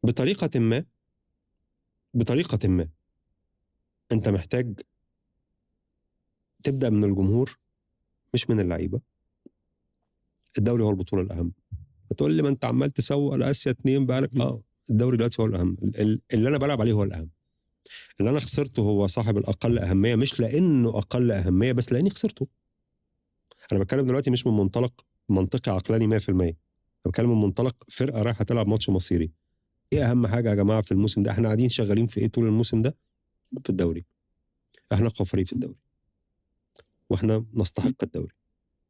بطريقة ما بطريقة ما انت محتاج تبدأ من الجمهور مش من اللعيبة. الدوري هو البطولة الأهم. هتقول لي ما انت عمال تسوق لآسيا 2 بقالك. الدوري دلوقتي هو الأهم، اللي انا بلعب عليه هو الأهم. اللي انا خسرته هو صاحب الأقل أهمية، مش لأنه أقل أهمية، بس لأني خسرته. انا بتكلم دلوقتي مش من منطلق منطقي عقلاني 100%. انا بتكلم من منطلق فرقة رايحة تلعب ماتش مصيري. ايه اهم حاجة يا جماعة في الموسم ده؟ احنا قاعدين شغالين في ايه طول الموسم ده؟ في الدوري. احنا اقوى فريق في الدوري، واحنا نستحق الدوري.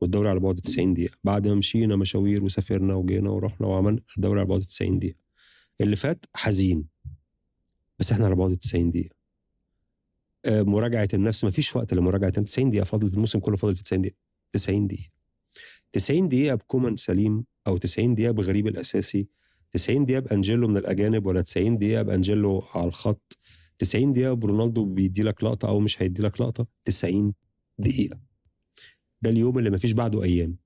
والدوري على بعد 90 دقيقة، بعد ما مشينا مشاوير وسافرنا وجينا ورحنا وعملنا. الدوري على بعد 90 دقيقة. اللي فات حزين، بس احنا على بعد 90 دقيقة. مراجعة النفس، مفيش وقت لمراجعة. 90 دقيقة فاضل، الموسم كله فاضل في 90 دقيقة. 90 دقيقة 90 دقيقة بكومان سليم، أو 90 دقيقة بغريب الأساسي، 90 دقيقة بأنجيلو من الأجانب، ولا 90 دقيقة بأنجيلو على الخط، 90 دقيقة برونالدو بيدي لك لقطة أو مش هيدي لك لقطة. 90 دقيقة ده اليوم اللي مفيش بعده أيام.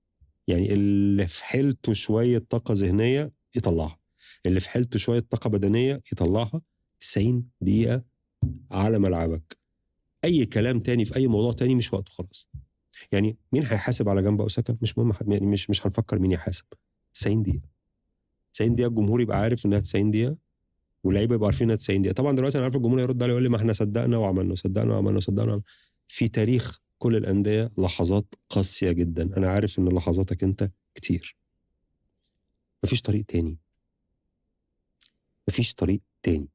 يعني اللي في حيلته شوية طاقة ذهنية يطلعها، اللي في حيلته شوية طاقة بدنية يطلعها. 90 دقيقة على ملعبك. أي كلام تاني في أي موضوع تاني مش وقته خلاص. يعني مين هيحاسب على جنب أوساكا؟ مش مهم، يعني مش هنفكر مين يحاسب. 90 دقيقة 90 دقيقة الجمهور يبقى عارف إنها 90 دقيقة، واللعيبة يبقوا عارفين إنها 90 دقيقة. طبعا دلوقتي أنا عارف الجمهور يرد علي يقول لي ما إحنا صدقنا وعملنا صدقنا وعملنا صدقنا وعملنا. في تاريخ كل الأندية لحظات قاسية جدا. أنا عارف إن لحظاتك أنت كتير. مفيش طريق تاني. مفيش طريق تاني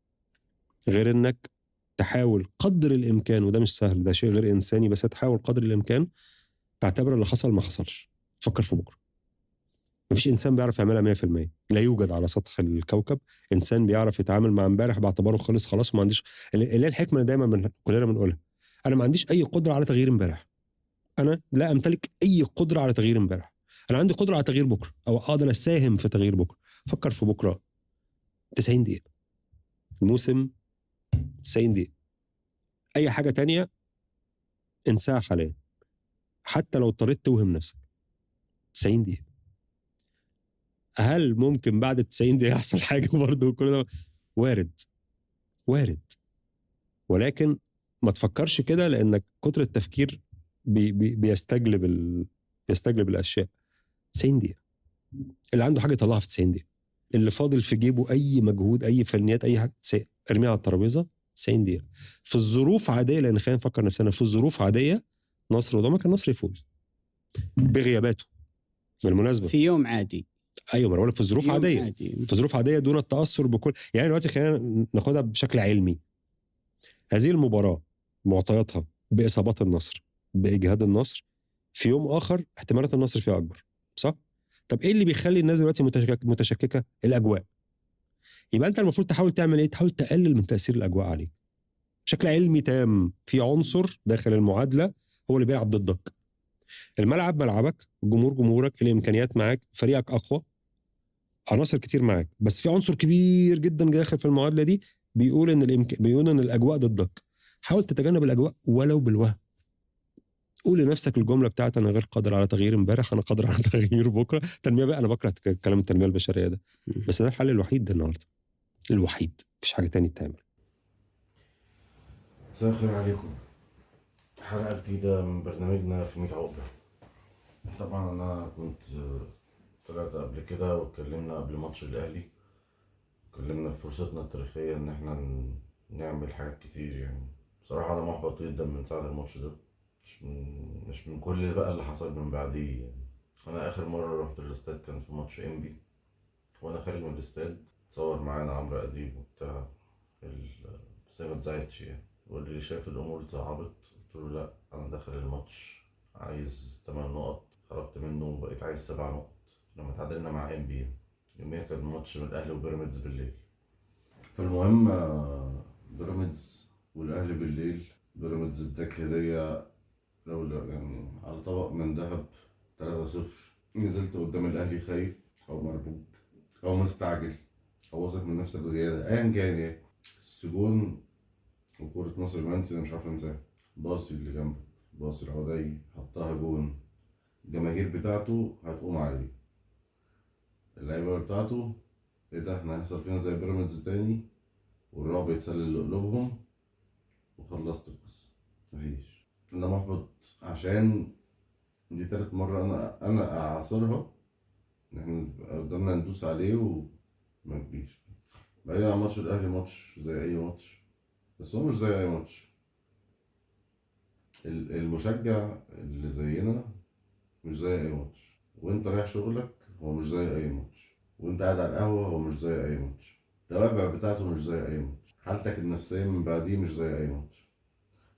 غير إنك تحاول قدر الإمكان، وده مش سهل، ده شيء غير إنساني، بس تحاول قدر الإمكان تعتبر اللي حصل ما حصلش. فكر في بكرة. مفيش إنسان بيعرف يعملها 100%. لا يوجد على سطح الكوكب إنسان بيعرف يتعامل مع امبارح باعتباره خلص خلاص. وما عنديش اللي هي الحكمة اللي دايما كلنا بنقولها. أنا ما عنديش أي قدرة على تغيير امبارح. أنا لا أمتلك أي قدرة على تغيير امبارح. أنا عندي قدرة على تغيير بكرة، أو أقدر أساهم في تغيير بكرة. فكر في بكرة. 90 دقيقة الموسم، 90 دقيقة. أي حاجة تانية انساها حاليا، حتى لو اضطريت توهم نفسك. 90 دقيقة. هل ممكن بعد 90 دقيقة يحصل حاجة برضه؟ كل ده وارد. وارد. ولكن ما تفكرش كده، لأنك كتر التفكير بيستجلب بيستجلب الأشياء. 90 دقيقة. اللي عنده حاجة يطلعها في 90 دقيقة. اللي فاضل في جيبه أي مجهود، أي فنيات، أي حاجة، ارميها على الترابيزة. 90 دقيقة. في الظروف عادية، لأن خلينا نفكر نفسنا في الظروف عادية. نصر قدامك، النصر يفوز بغياباته بالمناسبة في يوم عادي. ايوه، ما انا بقول لك في ظروف عاديه. عادي. في ظروف عاديه دون التاثر بكل. يعني دلوقتي خلينا ناخدها بشكل علمي. هذه المباراه معطياتها باصابات النصر، باجهاد النصر، في يوم اخر احتمالات النصر فيها اكبر، صح؟ طب ايه اللي بيخلي الناس دلوقتي متشككه؟ الاجواء. يبقى انت المفروض تحاول تعمل ايه؟ تحاول تقلل من تاثير الاجواء عليك بشكل علمي تام. في عنصر داخل المعادله هو اللي بيلعب ضدك. الملعب ملعبك، الجمهور جمهورك، الامكانيات معاك، فريقك اقوى، عناصر كتير معاك، بس في عنصر كبير جدا داخل في المعادله دي بيقول ان بيقول ان الاجواء ضدك. حاول تتجنب الاجواء ولو بالوهم. قول لنفسك الجمله بتاعت انا غير قادر على تغيير امبارح، انا قادر على تغيير بكره. تنميه بقى، انا بكره كلام التنميه البشريه ده، بس ده الحل الوحيد ده النهارده. الوحيد، مفيش حاجه تاني تتعمل. مساء الخير عليكم. حلقة جديدة من برنامجنا في 100 عقبة. طبعا أنا كنت طلعت قبل كده واتكلمنا قبل ماتش الأهلي، اتكلمنا في فرصتنا التاريخية إن احنا نعمل حاجات كتير. يعني بصراحة أنا محبط جدا من ساعة الماتش ده، مش من كل بقى اللي حصل من بعديه. يعني أنا آخر مرة رحت الاستاد كان في ماتش إنبي، وأنا خارج من الاستاد اتصور معانا عمرو أديب وبتاع بس هي متزعلتش يعني. واللي شايف الامور اتصعبت قلت له لا، انا داخل الماتش عايز 8 نقط، خرجت منه وبقيت عايز 7 نقط لما تعادلنا مع ام بي. يوميها كان ماتش من الاهلي وبيراميدز بالليل. فالمهم بيراميدز والاهلي بالليل. بيراميدز اداك هديه لولا يعني على طبق من ذهب 3-0. نزلت قدام الاهلي خايف او مربوك او مستعجل او واثق من نفسك بزياده، ايا كان يعني. السجون وكورة ناصر المنسي أنا مش عارف أنساها. باصي اللي جنبك، باصي العودي حطها جون. الجماهير بتاعته هتقوم عليه، اللعيبة بتاعته ايه ده، احنا هيحصل فينا زي بيراميدز تاني والرعب يتسلل لقلوبهم وخلصت القصة. مفيش. انا محبط عشان دي تالت مرة انا اعاصرها ان احنا نبقى قدامنا ندوس عليه وما تجيش. بعدين عن ماتش الاهلي، ماتش زي اي ماتش، بس هو مش زي اي ماتش. المشجع اللي زينا مش زي اي ماتش، وانت رايح شغلك هو مش زي اي ماتش، وانت قاعد على القهوة هو مش زي اي ماتش، التوابع بتاعته مش زي اي ماتش، حالتك النفسية من بعديه مش زي اي ماتش.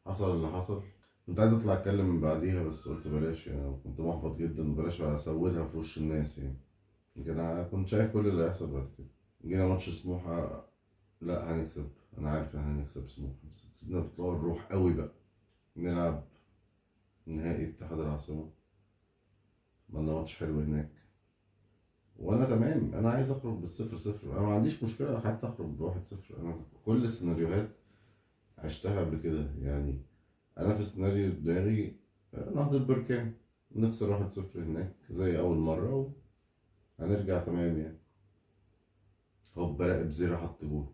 حصل اللي حصل. كنت عايز اطلع اتكلم من بعديها بس قلت بلاش، يعني كنت محبط جدا وبلاش اسودها في وش الناس يعني. لكن انا كنت شايف كل اللي هيحصل بعد كده. جينا ماتش سموحة، لا هنكسب، انا عارف ان هنكسب سموحة، بس كسبنا بطلوع الروح قوي بقى. نلعب نهائي اتحاد العاصمة، عملنا ماتش حلو هناك، وانا تمام، انا عايز اخرج بالصفر صفر، انا ما عنديش مشكلة حتى اخرج بواحد صفر. انا كل السيناريوهات عشتها قبل كده يعني. انا في سيناريو دماغي نهضة بركان، نخسر واحد صفر هناك زي اول مرة وهنرجع تمام يعني. هوب راقب زيرو حط جول،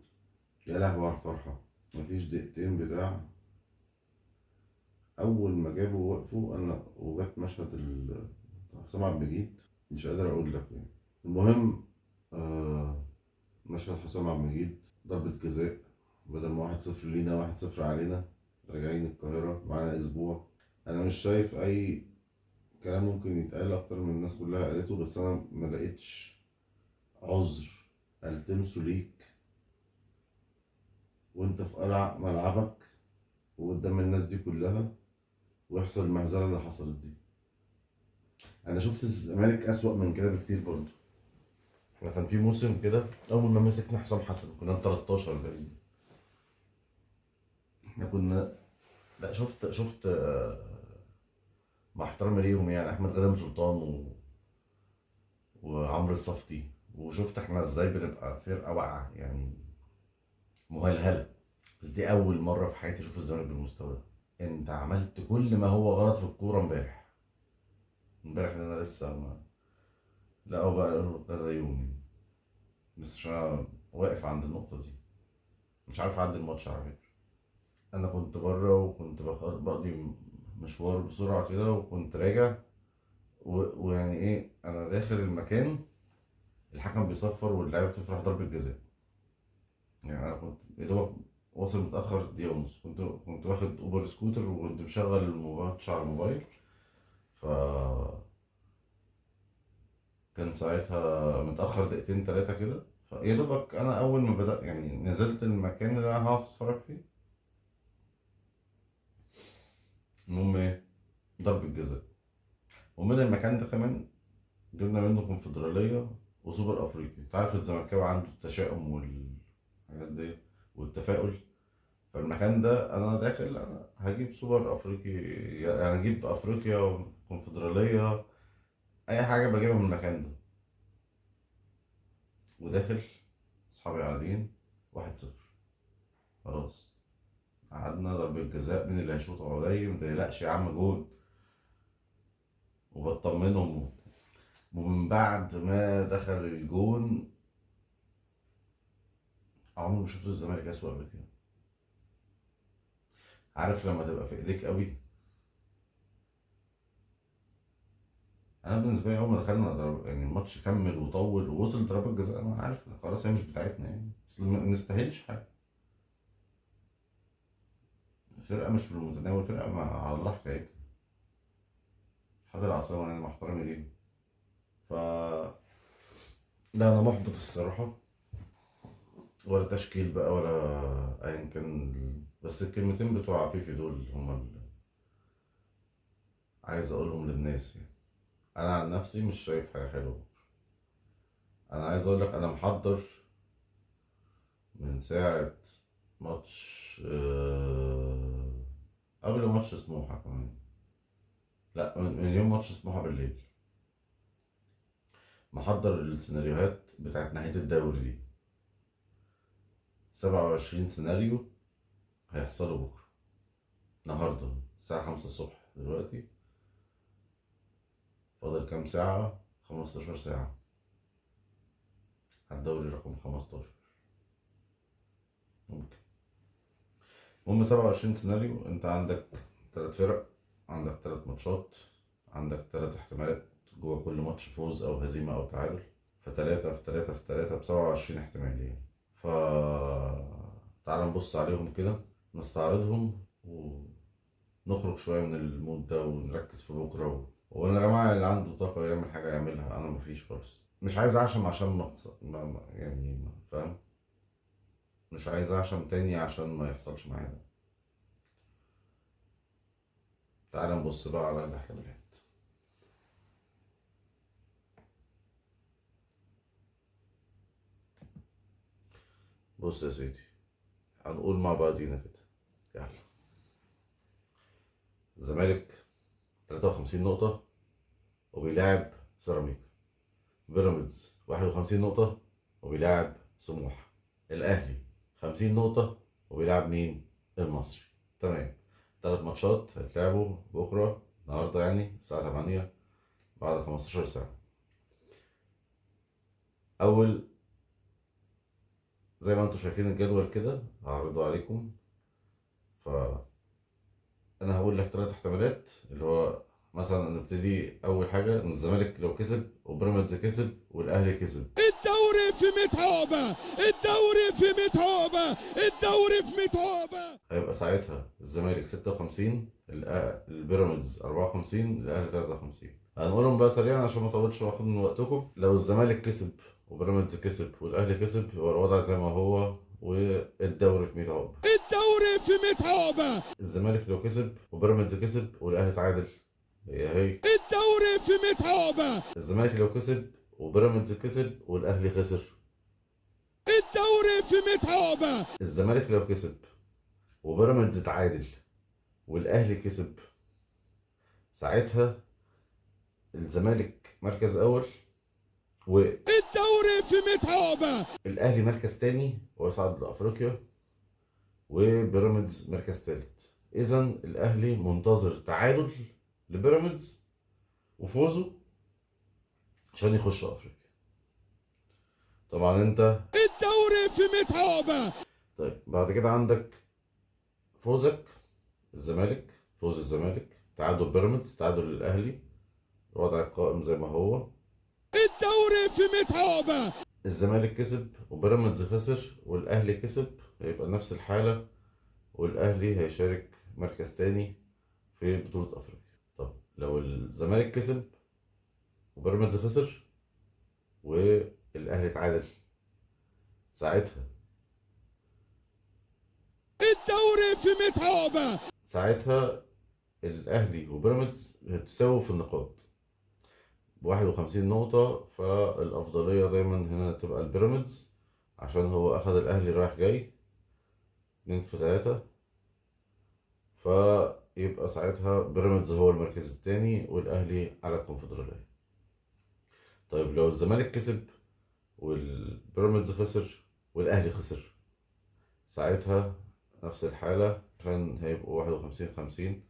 يا لهوي على الفرحة. مفيش دقيقتين بتاع، أول ما جابوا وقفوا أنا وجت مشهد حسام عبد المجيد، مش قادر أقول لك يعني. المهم مشهد حسام عبد المجيد ضربة جزاء، بدل ما 1-0 لينا 1-0 علينا، راجعين القاهرة معانا أسبوع. أنا مش شايف أي كلام ممكن يتقال أكتر من الناس كلها قالته، بس أنا ما لقيتش عذر ألتمسه ليك وأنت في قلع ملعبك وقدام الناس دي كلها ويحصل المهزلة اللي حصلت دي. أنا شفت الزمالك أسوأ من كده بكتير برضه. احنا كان في موسم كده أول ما مسكنا حسام حسن كنا 13 باين. احنا كنا، لا شفت مع احترامي ليهم يعني أحمد غانم سلطان وعمرو الصفتي، وشفت احنا ازاي بنبقى فرقة واقعة يعني، مهلهلة. بس دي أول مرة في حياتي أشوف الزمالك بالمستوى ده. أنت عملت كل ما هو غلط في الكورة امبارح. امبارح ده أنا لسه ما، لا هو بقى له كذا يوم يعني. بس عشان أنا واقف عند النقطة دي مش عارف أعدي الماتش على فكرة. أنا كنت بره وكنت بقضي مشوار بسرعة كده وكنت راجع ويعني إيه، أنا داخل المكان الحكم بيصفر واللعيبة بتفرح ضربة جزاء. يعني أنا كنت يا دوبك واصل متأخر دقيقة ونص، كنت واخد أوبر سكوتر وكنت مشغل الماتش على الموبايل. ف كان ساعتها متأخر دقيقتين تلاتة كده، فيا دوبك أنا أول ما بدأ يعني نزلت المكان اللي أنا هقعد أتفرج فيه. المهم إيه، ضربة جزاء. ومن المكان ده كمان جبنا منه كونفدرالية وسوبر أفريقي. أنت عارف الزملكاوي عنده التشاؤم والحاجات دي والتفاؤل. فالمكان ده أنا داخل أنا هجيب سوبر أفريقي، يعني أجيب أفريقيا وكونفدرالية، أي حاجة بجيبها من المكان ده. وداخل أصحابي قاعدين 1-0، خلاص قعدنا ضربة جزاء، مين اللي هيشوط قريب، متقلقش يا عم جول، وبطمنهم. ومن بعد ما دخل الجون عمري ما شفت الزمالك أسوأ من كده. عارف لما تبقى في ايديك قوي. انا بالنسبه لي اول ما دخلنا يعني الماتش كمل وطول ووصل ضربات جزاء، انا عارف خلاص هي مش بتاعتنا يعني، اصل ما نستاهلش حاجه. الفرقه مش في المتناول، فرقه على الله حكايتها. حد العصام يعني مع احترامي ليه. ف لا انا محبط الصراحه، ولا تشكيل بقى ولا ايا كان. بس الكلمتين بتوع عفيفي دول هما اللي عايز اقولهم للناس يعني. انا عن نفسي مش شايف حاجه حلوه. انا عايز اقول لك انا محضر من ساعه ماتش قبل ماتش سموحه كمان، لا من يوم ماتش سموحه بالليل، محضر السيناريوهات بتاعت نهايه الدوري دي. 27 سيناريو هيحصلوا بكره. النهارده الساعه 5 الصبح دلوقتي، فاضل كام ساعه، 15 ساعه. على الدوري رقم 15 ممكن. المهم 27 سيناريو، انت عندك 3 فرق، عندك 3 ماتشات، عندك 3 احتمالات جوه كل ماتش، فوز او هزيمة او تعادل، فتلاتة في تلاتة في تلاتة ب27 احتمال يعني. ف تعال نبص عليهم كده، نستعرضهم ونخرج شوية من المود ده ونركز في بكرة وأنا يا جماعة اللي عنده طاقة يعمل حاجة يعملها، أنا مفيش خالص. مش عايز أعشم عشان يعني فاهم، مش عايز أعشم تاني عشان ما يحصلش معايا ده. تعال نبص بقى على الاحتمالات. بص يا سيدي، هنقول مع بعضينا كده، يلا. الزمالك 53 نقطة وبيلاعب سيراميكا. بيراميدز 51 نقطة وبيلاعب سموحة. الأهلي 50 نقطة وبيلاعب مين؟ المصري. تمام. 3 ماتشات هيتلعبوا بكرة النهاردة يعني الساعة 8 بعد 15 ساعة. أول زي ما انتوا شايفين الجدول كده هعرضه عليكم، فأنا هقول لك 3 احتمالات، اللي هو مثلا نبتدي أول حاجة إن الزمالك لو كسب وبيراميدز كسب والأهلي كسب، الدوري في متعوبة، الدوري في متعوبة، الدوري في متعوبة. هيبقى ساعتها الزمالك 56، البيراميدز 54، الاهلي 53. هنقولهم بقى سريعا عشان ما اطولش واخد من وقتكم. لو الزمالك كسب وبيراميدز كسب والاهلي كسب يبقى الوضع زي ما هو والدوري في 100 عقبه. الدوري في متعوبة. الزمالك لو كسب وبيراميدز كسب والاهلي تعادل، هي الدوري في متعوبة. الزمالك لو كسب وبيراميدز كسب والاهلي خسر. الدوري في متعوبة. الزمالك لو كسب وبيراميدز تعادل والاهلي كسب، ساعتها الزمالك مركز اول الدوري في متعوبة. والاهلي مركز تاني ويصعد لافريقيا، وبيراميدز مركز تالت. اذا الاهلي منتظر تعادل لبيراميدز وفوزه عشان يخش افريقيا. طبعا انت الدوري في متعوبة. طيب بعد كده عندك فوزك الزمالك، فوز الزمالك، تعادل بيراميدز، تعادل الاهلي، الوضع القائم زي ما هو. الدوري في متعوبة. الزمالك كسب وبيراميدز خسر والاهلي كسب، هيبقى نفس الحالة والاهلي هيشارك مركز تاني في بطولة افريقيا. طب لو الزمالك كسب وبيراميدز خسر والاهلي تعادل، ساعتها الدوري في متعوبة. الاهلي وبيراميدز هتساووا في النقاط ب51 نقطة، فالأفضلية دايما هنا تبقى البيراميدز عشان هو أخد الأهلي رايح جاي 2 في 3، فيبقى ساعتها بيراميدز هو المركز التاني والأهلي على الكونفدرالية. طيب لو الزمالك كسب والبيراميدز خسر والأهلي خسر، ساعتها نفس الحالة عشان هيبقوا 51-50،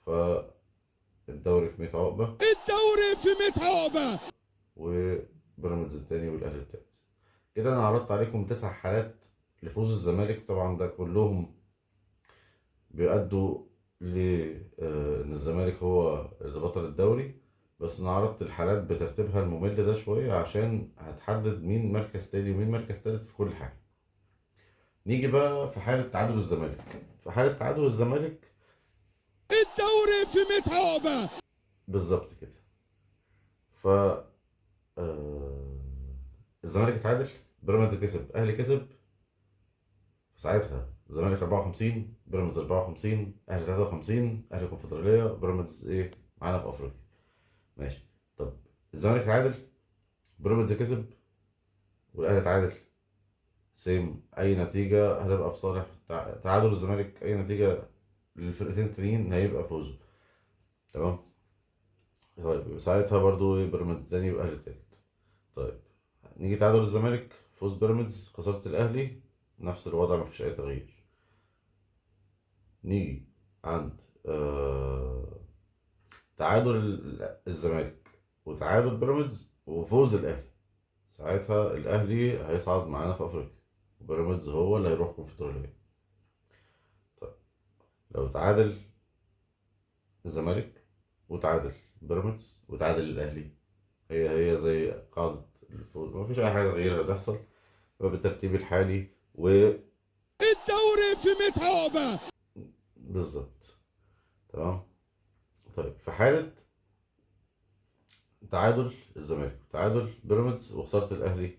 فالدوري في 100 عقبة، الدوري في متعوبة. وبيراميدز التاني والأهلي التالت. كده أنا عرضت عليكم 9 حالات لفوز الزمالك، طبعا ده كلهم بيؤدوا ل إن الزمالك هو اللي بطل الدوري، بس أنا عرضت الحالات بترتيبها الممل ده شوية عشان هتحدد مين مركز تاني ومين مركز تالت في كل حاجة. نيجي بقى في حالة تعادل الزمالك. في حالة تعادل الزمالك الدوري في متعوبة. بالظبط كده، ف الزمالك اتعادل، بيراميدز كسب، اهلي كسب، ساعتها الزمالك 54، بيراميدز 54، اهلي 53، اهلي كونفدرالية، بيراميدز ايه معانا في افريقيا. ماشي. طب الزمالك اتعادل، بيراميدز كسب، والاهلي اتعادل، سيم، اي نتيجة هتبقى في صالح تعادل الزمالك، اي نتيجة للفرقتين التانيين هيبقى فوزه. تمام. طيب ساعتها برضو ايه بيراميدز تاني واهلي تالت. طيب نيجي تعادل الزمالك، فوز بيراميدز، خسارة الاهلي، نفس الوضع مفيش اي تغيير. نيجي عند تعادل الزمالك وتعادل بيراميدز وفوز الاهلي، ساعتها الاهلي هيصعد معانا في افريقيا، وبيراميدز هو اللي هيروح كونفدرالية. طيب لو تعادل الزمالك وتعادل بيراميدز وتعادل الاهلي، هي زي قاعدة الفوز، مفيش اي حاجة غيرها تحصل. بالترتيب الحالي الدوري في ميت عقبة. بالظبط. تمام. طيب في حالة تعادل الزمالك وتعادل بيراميدز وخسارة الأهلي،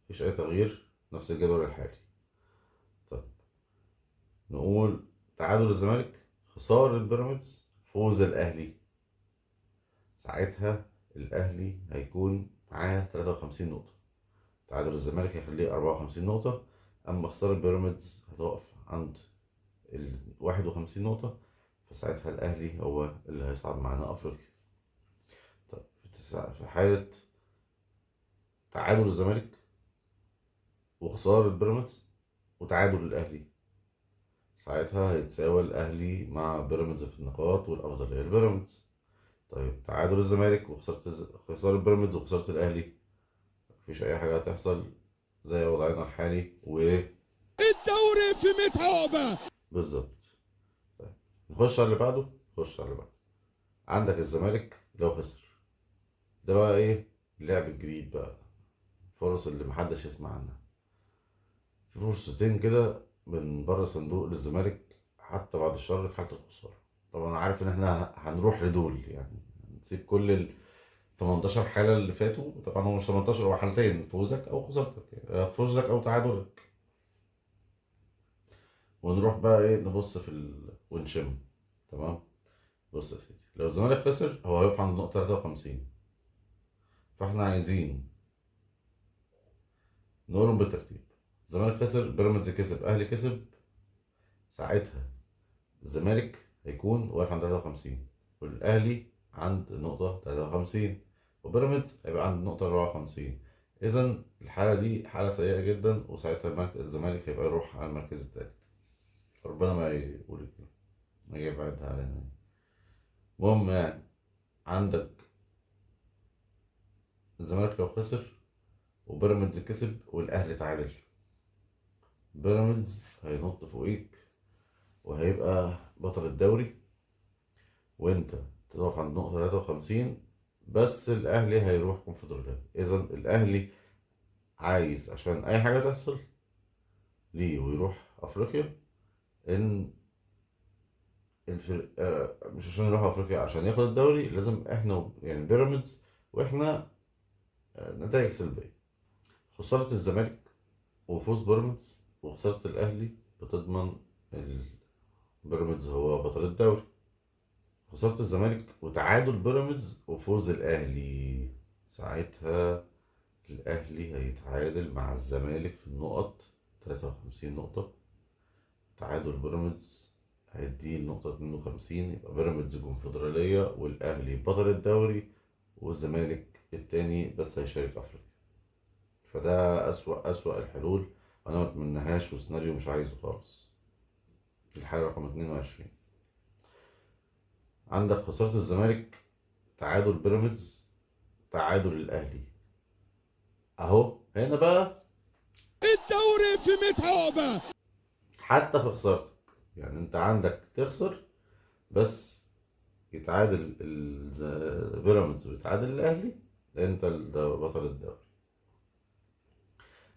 مفيش أي تغيير، نفس الجدول الحالي. طيب نقول تعادل الزمالك، خسارة بيراميدز، فوز الأهلي، ساعتها الأهلي هيكون معاه 53 نقطة. تعادل الزمالك هيخليه 54 نقطة، أما خسارة بيراميدز هتقف عند 51 نقطة، فساعتها الأهلي هو اللي هيصعد معانا أفريقيا. طيب في حالة تعادل الزمالك وخسارة بيراميدز وتعادل الأهلي، ساعتها هيتساوى الأهلي مع بيراميدز في النقاط والأفضلية لبيراميدز. طيب تعادل الزمالك خسارة بيراميدز وخسارة الأهلي، مفيش أي حاجة هتحصل زي وضعنا الحالي الدوري في ميت عقبة. بالظبط. طيب نخش على اللي بعده. عندك الزمالك لو خسر، ده بقى إيه؟ اللعب الجديد بقى، فرص اللي محدش يسمع عنها. في فرصتين كده من بره صندوق للزمالك حتى بعد الشر في حالة الخسارة. طبعا أنا عارف إن إحنا هنروح لدول، يعني نسيب كل ال 18 حالة اللي فاتوا. طبعا هو مش 18، هو حالتين، فوزك أو خسارتك، فوزك أو تعادلك. ونروح بقى إيه، نبص ونشم. تمام. بص يا سيدي، لو الزمالك خسر هو هيقف عند نقطة 53، فإحنا عايزين نقولهم بالترتيب. الزمالك خسر، بيراميدز كسب، أهلي كسب، ساعتها الزمالك هيكون واقف عند 53، والأهلي عند نقطة 53، وبيراميدز هيبقى عند نقطة 54. إذا الحالة دي حالة سيئة جدا، وساعتها الزمالك هيبقى يروح على المركز التالت. ربنا ما يقول كده، ما يبعدها علينا. المهم يعني عندك الزمالك لو خسر وبيراميدز كسب والأهلي تعادل، بيراميدز هينط فوقيك وهيبقى بطل الدوري، وانت تقف عند نقطة 53، بس الأهلي هيروح كونفدرالية. إذا الأهلي عايز عشان أي حاجة تحصل ليه ويروح أفريقيا، إن الفرق مش عشان يروح أفريقيا، عشان ياخد الدوري لازم إحنا يعني بيراميدز وإحنا نتائج سلبية. خسارة الزمالك وفوز بيراميدز وخسارة الأهلي بتضمن بيراميدز هو بطل الدوري. خسارة الزمالك وتعادل بيراميدز وفوز الأهلي، ساعتها الأهلي هيتعادل مع الزمالك في النقط 53 نقطة. تعادل بيراميدز هيديه النقطة 52، يبقى بيراميدز كونفدرالية والأهلي بطل الدوري، والزمالك التاني بس هيشارك أفريقيا. فده أسوأ الحلول، وأنا متمنهاش، وسيناريو مش عايزه خالص. الحالة رقم 22، عندك خسارة الزمالك، تعادل بيراميدز، تعادل الأهلي. أهو هنا بقى الدوري في ميت عقبة. حتى في خسارتك، يعني انت عندك تخسر بس يتعادل بيراميدز ويتعادل الاهلي، انت ده بطل الدوري.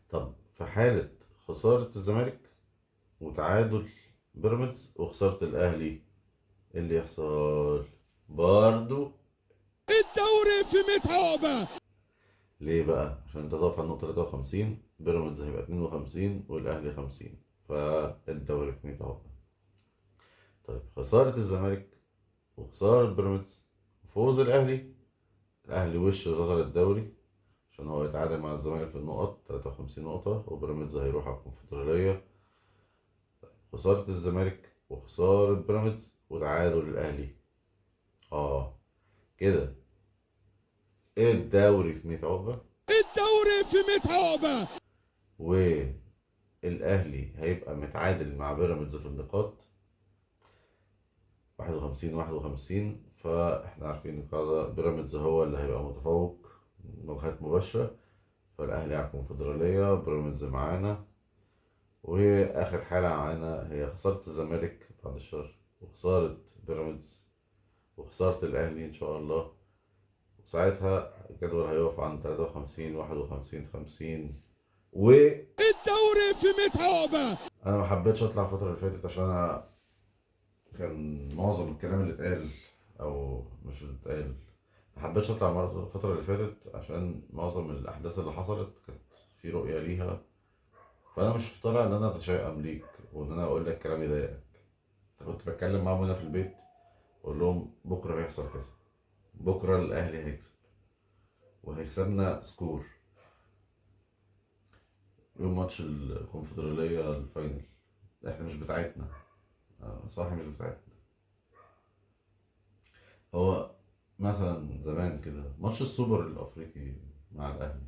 طب في حالة خسارة الزمالك وتعادل بيراميدز وخسارة الاهلي، إيه اللي يحصل برضو؟ الدوري في ميت عقبة. ليه بقى؟ عشان انت تقف على النقطة 53، بيراميدز هيبقى 52 والاهلي 50، فالدوري في 100 عقبة. طيب خسارة الزمالك وخسارة بيراميدز وفوز الأهلي، الأهلي وش بطل الدوري عشان هو يتعادل مع الزمالك في النقط 53 نقطة، وبيراميدز هيروح على الكونفدرالية. خسارة الزمالك وخسارة بيراميدز وتعادل الأهلي، كده إيه الدوري في 100 عقبة، الدوري في ميت عقبة. والأهلي هيبقى متعادل مع بيراميدز في النقاط 51 فاحنا عارفين القاعدة، بيراميدز هو اللي هيبقى متفوق مواجهات مباشرة، فالاهلي على الكونفدراليه، بيراميدز معانا، وهي اخر حاله معانا هي خساره الزمالك بعد الشر، وخساره بيراميدز، وخساره الاهلي ان شاء الله. وساعتها الجدول هيقف عن 53 51 50. الدوري في 100 عقبة. انا ما حبيتش اطلع الفتره اللي فاتت عشان انا كان معظم الكلام اللي اتقال، او مش اللي اتقال، ما حبيتش اطلع الفتره اللي فاتت عشان معظم الاحداث اللي حصلت كانت في رؤيه ليها. فانا مش طالع ان انا اتشائم ليك وان انا اقول لك كلام يضايقك. كنت بتكلم معاهم هنا في البيت، اقول لهم بكره هيحصل كذا، بكره الاهلي هيكسب وهيكسبنا سكور. يوم ماتش الكونفدراليه الفاينل، احنا مش بتاعتنا، صح مش بتاعتنا. هو مثلا زمان كده ماتش السوبر الافريقي مع الاهلي،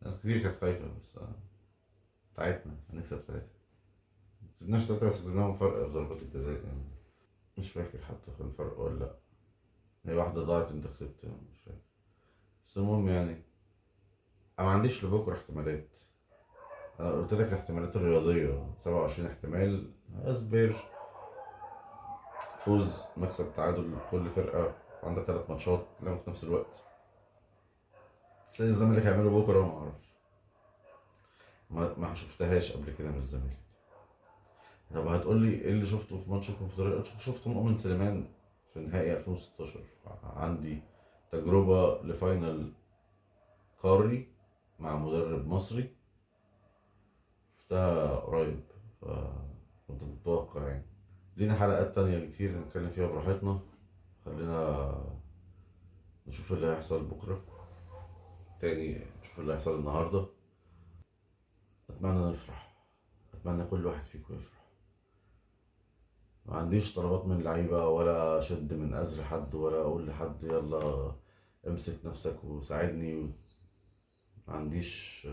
ناس كتير كانت خايفه، بس بتاعتنا هنكسب 3. كسبناش 3 بس كسبناهم فرق في ضربات الجزاء يعني. مش فاكر حتى كان فرق ولا لا، هي واحدة ضاعت انت كسبت يعني، مش فاكر. بس المهم يعني انا ما عنديش لبكره احتمالات. انا قلت لك الاحتمالات الرياضية 27 احتمال، اصبر، فوز مكسب تعادل كل فرقة، عندك 3 ماتشات لعبوا في نفس الوقت. بس الزمالك هيعملوا بكرة ما اعرفش، ما شفتهاش قبل كده من الزمالك. طب هتقول لي ايه اللي شفته في ماتش الكونفدرالية؟ شفت مؤمن سليمان في نهائي 2016. عندي تجربة لفاينل قاري مع مدرب مصري شفتها قريب، فكنت متوقع يعني. لينا حلقات تانية كتير نتكلم فيها براحتنا. خلينا نشوف اللي هيحصل بكرة تاني، نشوف اللي هيحصل النهاردة. أتمنى نفرح، أتمنى كل واحد فيكم يفرح. ما عنديش طلبات من اللعيبة ولا شد من أزر حد ولا أقول لحد يلا امسك نفسك وساعدني. ما عنديش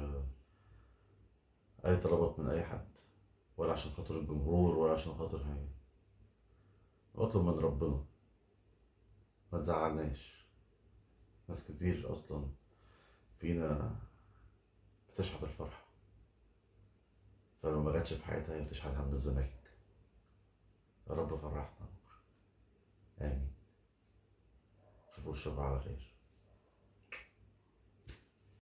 أي طلبات من أي حد، ولا عشان خاطر الجمهور ولا عشان خاطر حاجة. بطلب من ربنا ما تزعلناش. ناس كتير أصلا فينا بتشحت الفرحة، فلو ما جاتش في حياتها هي بتشحت هم الزمالك. يا رب فرحنا بكرة، آمين. شوفوا الشغل على خير.